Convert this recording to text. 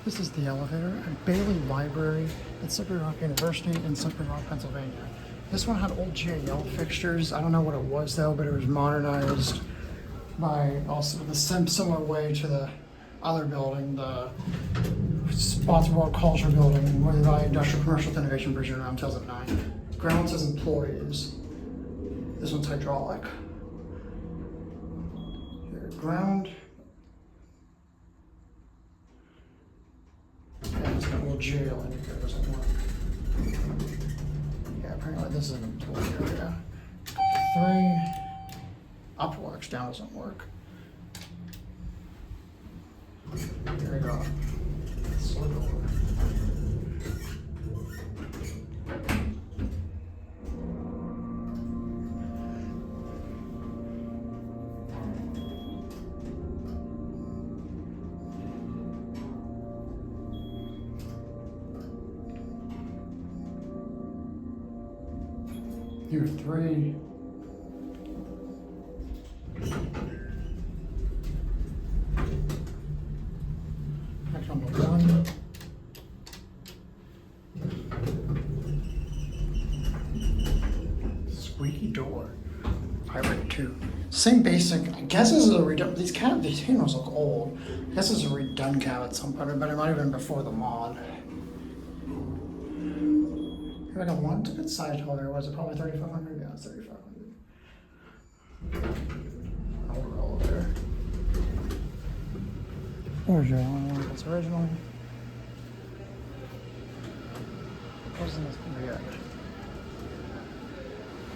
This is the elevator at Baily Library at Slippery Rock University in Slippery Rock, Pennsylvania. This one had old GAL fixtures. I don't know what it was though, but it was modernized by also the similar way to the other building, the Sponsored World Culture building, where by Industrial Commercial with Innovation Bruiser around 2009. Ground says employees. This one's hydraulic. Here, ground. Yeah, it's got a little jail in here, doesn't work. Yeah, apparently this is an employee area. 3. Up works, down doesn't work. Here we go. Slip over. Here, 3. Back on the 1. Squeaky door. Pirate 2. Same basic. I guess this is a redone. These panels look old. I guess it's a redone cab at some point, but it might have been before the mod. I got one. It's a good size holder. Was it probably 3,500? Yeah, it's 3,500. Overall there. There's your one that's original. Wasn't this? Yeah.